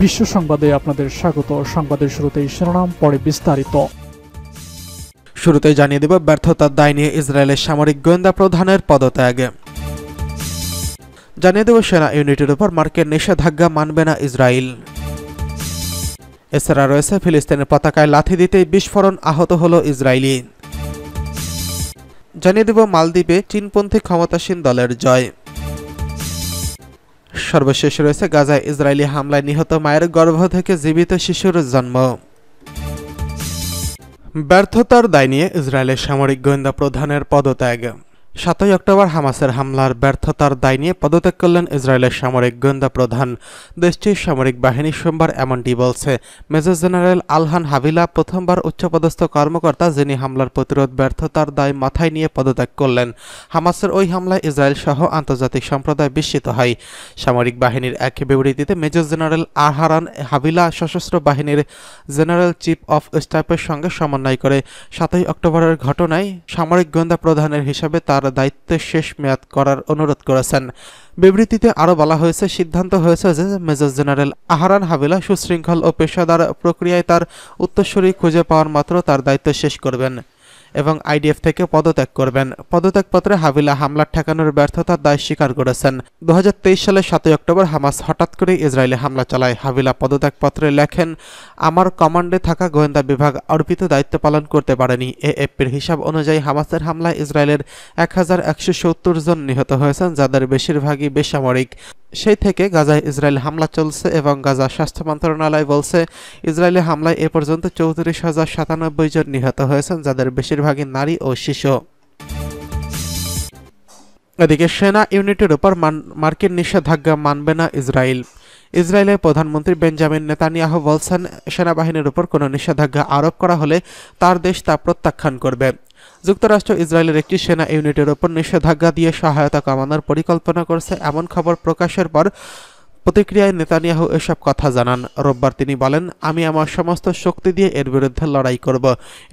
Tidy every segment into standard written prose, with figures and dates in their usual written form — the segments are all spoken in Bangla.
বিশ্ব সংবাদে আপনাদের স্বাগত। সংবাদের শুরুতেই শিরোনাম, পরে বিস্তারিত। শুরুতেই জানিয়ে দেব ব্যর্থতার দায় নিয়ে ইসরায়েলের সামরিক গোয়েন্দা প্রধানের পদত্যাগ। জানিয়ে দেব সেনা ইউনিটের উপর মার্কের নিষেধাজ্ঞা মানবে না ইসরায়েল। এছাড়া রয়েছে ফিলিস্তিনের পতাকায় লাথি দিতেই বিস্ফোরণ, আহত হল ইসরায়েলি। জানিয়ে দেব মালদ্বীপে চীনপন্থী ক্ষমতাসীন দলের জয়। সর্বশেষ রয়েছে গাজায় ইসরায়েলি হামলায় নিহত মায়ের গর্ভ থেকে জীবিত শিশুর জন্ম। ব্যর্থতার দায় নিয়ে ইসরায়েলের সামরিক গোয়েন্দা প্রধানের পদত্যাগ। 7 অক্টোবর হামাসের হামলার ব্যর্থতার দায় নিয়ে পদত্যাগ করলেন ইসরায়েলের সামরিক গোয়েন্দা প্রধান। দেশটির সামরিক বাহিনী সোমবার এমনটি বলছে। মেজর জেনারেল আলহান হাভিলা প্রথমবার উচ্চপদস্থ কর্মকর্তা, যিনি হামলার প্রতিরোধ ব্যর্থতার দায় মাথায় নিয়ে পদত্যাগ করলেন। হামাসের ওই হামলায় ইসরায়েল সহ আন্তর্জাতিক সম্প্রদায় বিস্মিত হয়। সামরিক বাহিনীর এক বিবৃতিতে মেজর জেনারেল আলহান হাভিলা সশস্ত্র বাহিনীর জেনারেল চিফ অফ স্টাফের সঙ্গে সমন্বয় করে 7 অক্টোবরের ঘটনায় সামরিক গোয়েন্দা প্রধানের হিসাবে তার দায়িত্বের শেষ মেয়াদ করার অনুরোধ করেছেন। বিবৃতিতে আরও বলা হয়েছে, সিদ্ধান্ত হয়েছে যে মেজর জেনারেল আহরান হাভিলা সুশৃঙ্খল ও পেশাদার প্রক্রিয়ায় তার উত্তরসূরি খুঁজে পাওয়ার মাত্র তার দায়িত্ব শেষ করবেন এবং আইডিএফ থেকে পদত্যাগ করবেন। পদত্যাগপত্রে হাভিলা হামলার ঠেকানোর ব্যর্থতার দায় স্বীকার করেছেন। 2023 সালের 7 অক্টোবর হামাস হঠাৎ করে ইসরায়েলে হামলা চালায়। হাভিলা পদত্যাগপত্রে লেখেন, আমার কমান্ডে থাকা গোয়েন্দা বিভাগ অর্পিত দায়িত্ব পালন করতে পারেনি। এএফপির হিসাব অনুযায়ী হামাসের হামলায় ইসরায়েলের 1170 জন নিহত হয়েছেন, যাদের বেশিরভাগই বেসামরিক। সেই থেকে গাজায় ইসরায়েল হামলা চলছে এবং গাজা স্বাস্থ্য মন্ত্রণালয় বলছে, ইসরায়েলি হামলায় এ পর্যন্ত 34,097 জন নিহত হয়েছেন, যাদের বেশিরভাগই নারী ও শিশু। এদিকে সেনা ইউনিটের উপর মার্কিন নিষেধাজ্ঞা মানবে না ইসরায়েল। ইসরায়েলের প্রধানমন্ত্রী বেঞ্জামিন নেতানিয়াহু বলছেন, সেনাবাহিনীর উপর কোনো নিষেধাজ্ঞা আরোপ করা হলে তার দেশ তা প্রত্যাখ্যান করবে। যুক্তরাষ্ট্র ইসরায়েলের একটি সেনা ইউনিটের উপর নিষেধাজ্ঞা দিয়ে সহায়তা কমানোর পরিকল্পনা করছে, এমন খবর প্রকাশের পর প্রতিক্রিয়ায় নেতানিয়াহু এসব কথা জানান। রোববার তিনি বলেন, আমি আমার সমস্ত শক্তি দিয়ে এর বিরুদ্ধে লড়াই করব।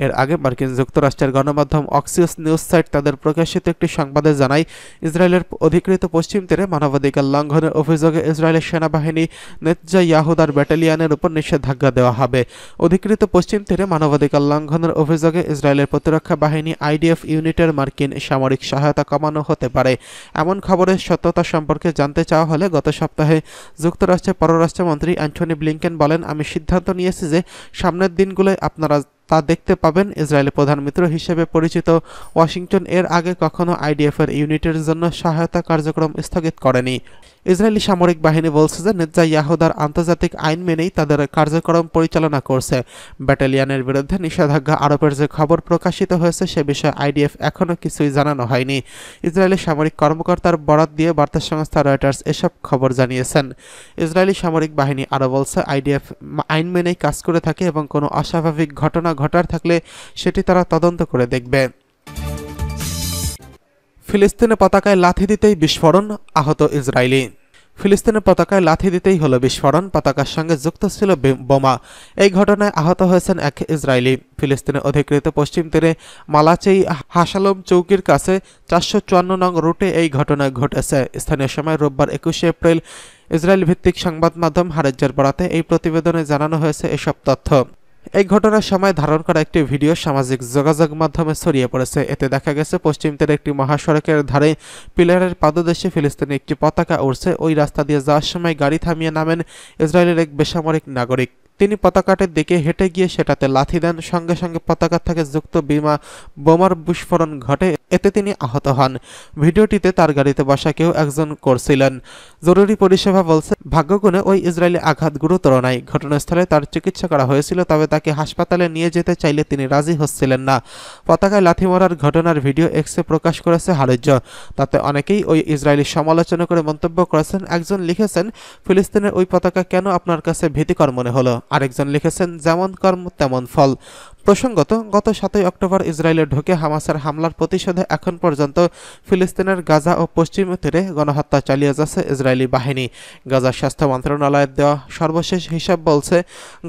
এর আগে মার্কিন যুক্তরাষ্ট্রের গণমাধ্যম অক্সিওস নিউজ সাইট তাদের প্রকাশিত একটি সংবাদে জানায়, ইসরায়েলের অধিকৃত পশ্চিম তীরে মানবাধিকার লঙ্ঘনের অভিযোগে ইসরায়েলের সেনাবাহিনী নেতানিয়াহুর ব্যাটালিয়নের উপর নিষেধাজ্ঞা দেওয়া হবে। অধিকৃত পশ্চিম তীরে মানবাধিকার লঙ্ঘনের অভিযোগে ইসরায়েলের প্রতিরক্ষা বাহিনী আইডিএফ ইউনিটের মার্কিন সামরিক সহায়তা কমানো হতে পারে। এমন খবরের সত্যতা সম্পর্কে জানতে চাওয়া হলে গত সপ্তাহে যুক্তরাষ্ট্রের পররাষ্ট্রমন্ত্রী অ্যান্টনি ব্লিংকেন বলেন, আমি সিদ্ধান্ত নিয়েছি যে সামনের দিনগুলোয় আপনারা তা দেখতে পাবেন। ইসরায়েলের প্রধান মিত্র হিসেবে পরিচিত ওয়াশিংটন এর আগে কখনো আইডিএফের ইউনিটের জন্য সহায়তা কার্যক্রম স্থগিত করেনি। ইসরায়েলি সামরিক বাহিনী বলছে যে নেতানিয়াহুর আন্তর্জাতিক আইন মেনেই তাদের কার্যক্রম পরিচালনা করছে। ব্যাটালিয়নের বিরুদ্ধে নিষেধাজ্ঞা আরোপের যে খবর প্রকাশিত হয়েছে সে বিষয়ে আইডিএফ এখনও কিছুই জানানো হয়নি। ইসরায়েলি সামরিক কর্মকর্তার বরাত দিয়ে বার্তা সংস্থা রয়টার্স এসব খবর জানিয়েছেন। ইসরায়েলি সামরিক বাহিনী আরও বলছে, আইডিএফ আইন মেনেই কাজ করে থাকে এবং কোনো অস্বাভাবিক ঘটনা ঘটার থাকলে সেটি তারা তদন্ত করে দেখবে। ফিলিস্তিনের পতাকায় লাথি দিতেই বিস্ফোরণ, আহত ইসরায়েলি। ফিলিস্তিনের পতাকায় লাথি দিতেই হলো বিস্ফোরণ, পতাকার সঙ্গে যুক্ত ছিল বোমা। এই ঘটনায় আহত হয়েছেন এক ইসরায়েলি। ফিলিস্তিনের অধিকৃত পশ্চিম তীরে মালাচেই হাসালম চৌকির কাছে 454 নং রুটে এই ঘটনা ঘটেছে। স্থানীয় সময় রোববার 21 এপ্রিল ইসরায়েল ভিত্তিক সংবাদ মাধ্যম হারেজের বরাতে এই প্রতিবেদনে জানানো হয়েছে এসব তথ্য। এই ঘটনার সময় ধারণ করা একটি ভিডিও সামাজিক যোগাযোগ মাধ্যমে ছড়িয়ে পড়েছে। এতে দেখা গেছে পশ্চিম তীরে একটি মহাসড়কের ধারে পিলারের পাদদেশে ফিলিস্তিনের একটি পতাকা উড়ছে। ওই রাস্তা দিয়ে যাওয়ার সময় গাড়ি থামিয়ে নামেন ইসরায়েলের এক বেসামরিক নাগরিক। তিনি পতাকাটির দিকে হেঁটে গিয়ে সেটাতে লাথি দেন। সঙ্গে সঙ্গে পতাকার থেকে যুক্ত বোমার বিস্ফোরণ ঘটে, এতে তিনি আহত হন। ভিডিওটিতে তার গাড়িতে বসা কেউ একজন করছিলেন। জরুরি পরিষেবা বলছে, ভাগ্যগুণে ওই ইসরায়েলি আঘাত গুরুতর নয়। ঘটনাস্থলে তার চিকিৎসা করা হয়েছিল, তবে তাকে হাসপাতালে নিয়ে যেতে চাইলে তিনি রাজি হচ্ছিলেন না। পতাকায় লাথি মারার ঘটনার ভিডিও এক্সে প্রকাশ করেছে হারেজ। তাতে অনেকেই ওই ইসরায়েলি সমালোচনা করে মন্তব্য করেছেন। একজন লিখেছেন, ফিলিস্তিনের ওই পতাকা কেন আপনার কাছে ভীতিকর মনে হলো? আরেকজন লিখেছেন, যেমন কর্ম তেমন ফল। প্রসঙ্গত, গত 7 অক্টোবর ইসরায়েলে ঢুকে হামাসের হামলার প্রতিশোধে এখন পর্যন্ত ফিলিস্তিনের গাজা ও পশ্চিম তীরে গণহত্যা চালিয়ে যাচ্ছে ইসরায়েলি বাহিনী। গাজার স্বাস্থ্য মন্ত্রণালয়ের দেওয়া সর্বশেষ হিসাব বলছে,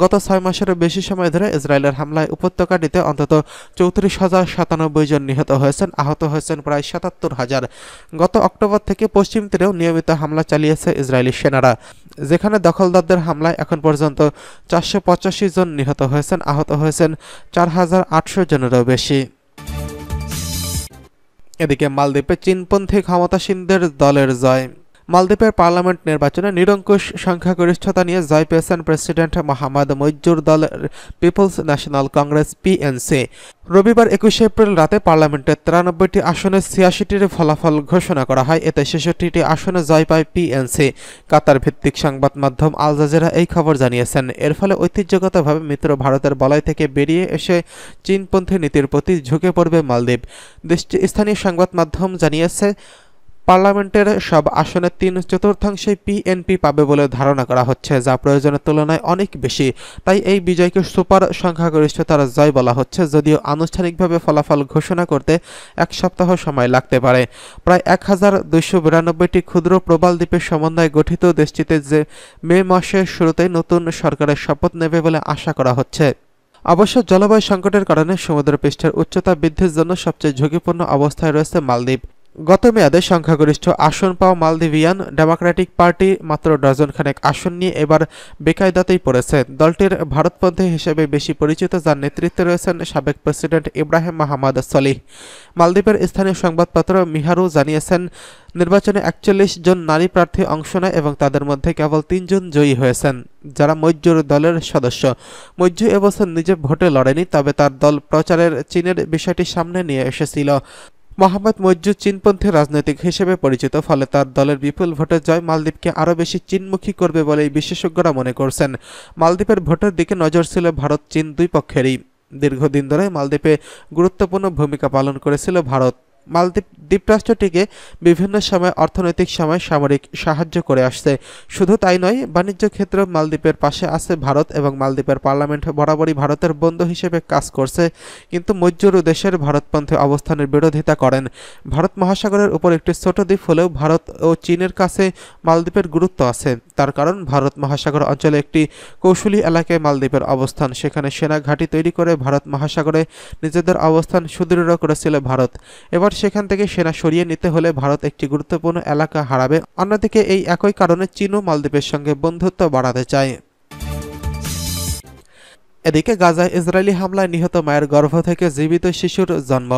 গত 6 মাসেরও বেশি সময় ধরে ইসরায়েলের হামলায় উপত্যকাটিতে অন্তত 34,097 জন নিহত হয়েছেন, আহত হয়েছেন প্রায় 77,000। গত অক্টোবর থেকে পশ্চিম তীরেও নিয়মিত হামলা চালিয়েছে ইসরায়েলি সেনারা, যেখানে দখলদারদের হামলায় এখন পর্যন্ত 485 জন নিহত হয়েছেন, আহত হয়েছেন 4,800 জনেরও বেশি। এদিকে মালদ্বীপে চীনপন্থী ক্ষমতাসীনদের দলের জয়। মালদ্বীপের পার্লামেন্ট নির্বাচনে নিরঙ্কুশ সংখ্যাগরিষ্ঠতা নিয়ে জয় পেয়েছেন প্রেসিডেন্ট মোহাম্মদ মইজ্জুর দলের পিপলস ন্যাশনাল কংগ্রেস পিএনসি। রবিবার 21 এপ্রিল রাতে পার্লামেন্টের 93টি আসনে 86টির ফলাফল ঘোষণা করা হয়। এতে 66টি আসনে জয় পায় পিএনসি। কাতার ভিত্তিক সংবাদ মাধ্যম আল জাজিরা এই খবর জানিয়েছেন। এর ফলে ঐতিহ্যগতভাবে মিত্র ভারতের বলয় থেকে বেরিয়ে এসে চীনপন্থী নীতির প্রতি ঝুঁকে পড়বে মালদ্বীপ। দেশটির স্থানীয় সংবাদ মাধ্যম জানিয়েছে, পার্লামেন্টের সব আসনে 3/4 পিএনপি পাবে বলে ধারণা করা হচ্ছে, যা প্রয়োজনের তুলনায় অনেক বেশি। তাই এই বিজয়কে সুপার সংখ্যাগরিষ্ঠতার জয় বলা হচ্ছে, যদিও আনুষ্ঠানিকভাবে ফলাফল ঘোষণা করতে 1 সপ্তাহ সময় লাগতে পারে। প্রায় 1292টি ক্ষুদ্র প্রবাল দ্বীপের সমন্বয়ে গঠিত দেশটিতে যে মে মাসের শুরুতেই নতুন সরকারের শপথ নেবে বলে আশা করা হচ্ছে। অবশ্য জলবায়ু সংকটের কারণে সমুদ্রপৃষ্ঠের উচ্চতা বৃদ্ধির জন্য সবচেয়ে ঝুঁকিপূর্ণ অবস্থায় রয়েছে মালদ্বীপ। গত মেয়াদে সংখ্যাগরিষ্ঠ আসন পাওয়া মালদিভিয়ান ডেমোক্রেটিক পার্টি মাত্র ডজনখানেক আসন নিয়ে এবার বেকায়দাতেই পড়েছে। দলটির ভারতপন্থী হিসেবে বেশি পরিচিত, যার নেতৃত্বে রয়েছেন সাবেক প্রেসিডেন্ট ইব্রাহিম মোহাম্মদ সলিহ। মালদ্বীপের স্থানীয় সংবাদপত্র মিহারু জানিয়েছেন, নির্বাচনে 41 জন নারী প্রার্থী অংশ নেয় এবং তাদের মধ্যে কেবল 3 জন জয়ী হয়েছেন, যারা মইজ্জুর দলের সদস্য। মইজ্জু এবছর নিজে ভোটে লড়েনি, তবে তার দল প্রচারের চীনের বিষয়টি সামনে নিয়ে এসেছিল। মোহাম্মদ মইজ্জু চীনপন্থী রাজনৈতিক হিসেবে পরিচিত, ফলে তার দলের বিপুল ভোটের জয় মালদ্বীপকে আরও বেশি চীনমুখী করবে বলেই বিশেষজ্ঞরা মনে করছেন। মালদ্বীপের ভোটের দিকে নজর ছিল ভারত চীন দুই পক্ষেরই। দীর্ঘদিন ধরে মালদ্বীপে গুরুত্বপূর্ণ ভূমিকা পালন করেছিল ভারত। মালদ্বীপ দ্বীপরাষ্ট্রটিকে বিভিন্ন সময় অর্থনৈতিক সময় সামরিক সাহায্য করে আসছে। শুধু তাই নয়, বাণিজ্য ক্ষেত্রে মালদ্বীপের পাশে আছে ভারত এবং মালদ্বীপের পার্লামেন্ট বরাবরই ভারতের বন্ধু হিসেবে কাজ করছে। কিন্তু মইজ্জুর দেশের ভারতপন্থী অবস্থানের বিরোধিতা করেন। ভারত মহাসাগরের উপর একটি ছোট দ্বীপ হলেও ভারত ও চীনের কাছে মালদ্বীপের গুরুত্ব আছে। তার কারণ, ভারত মহাসাগর অঞ্চলে একটি কৌশলী এলাকায় মালদ্বীপের অবস্থান। সেখানে সেনা ঘাঁটি তৈরি করে ভারত মহাসাগরে নিজেদের অবস্থান সুদৃঢ় করেছিল ভারত। এবার সেখান থেকে সেনা সরিয়ে নিতে হলে ভারত একটি গুরুত্বপূর্ণ এলাকা হারাবে। অন্যদিকে এই একই কারণে চীনও মালদ্বীপের সঙ্গে বন্ধুত্ব বাড়াতে চায়। এদিকে গাজায় ইসরায়েলি হামলায় নিহত মায়ের গর্ভ থেকে জীবিত শিশুর জন্ম।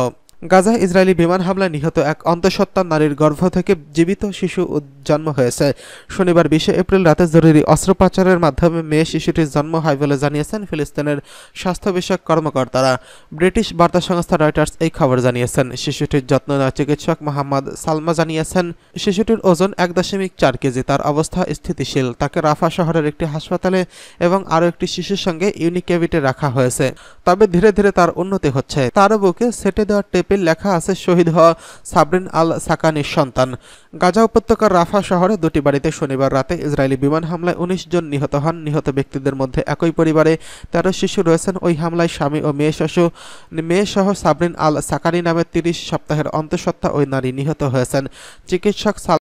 গাজায় ইসরায়েলি বিমান হামলায় নিহত এক অন্তঃসত্ত্বা নারীর গর্ভ থেকে জীবিত শিশু জন্ম হয়েছে। শনিবার 20 এপ্রিল রাতে জরুরি অস্ত্রোপচারের মাধ্যমে মেয়ে শিশুটির জন্ম হয় বলে জানিয়েছেন ফিলিস্তিনের স্বাস্থ্য বিষয়ক কর্মকর্তারা। ব্রিটিশ বার্তা সংস্থা রয়টার্স এই খবর জানিয়েছেন। শিশুটির যত্ন নেওয়া চিকিৎসক মোহাম্মদ সালমা জানিয়েছেন, শিশুটির ওজন 1.4 কেজি। তার অবস্থা স্থিতিশীল। তাকে রাফা শহরের একটি হাসপাতালে এবং আরও একটি শিশুর সঙ্গে ইউনিকেভিটে রাখা হয়েছে। তবে ধীরে ধীরে তার উন্নতি হচ্ছে। তার বুকে সেটে দেওয়া টেপে লেখা আছে শহীদ হওয়া সাবরিন আল সাকানির সন্তান। গাজা উপত্যকার রাফা শহরে দুটি বাড়িতে শনিবার রাতে ইসরায়েলি বিমান হামলায় 19 জন নিহত হন। নিহত ব্যক্তিদের মধ্যে একই পরিবারে 13 শিশু রয়েছেন। ওই হামলায় স্বামী ও মেয়ে সহ সাবরিন আল সাকানি নামের 30 সপ্তাহের অন্তঃসত্ত্বা ওই নারী নিহত হয়েছেন। চিকিৎসক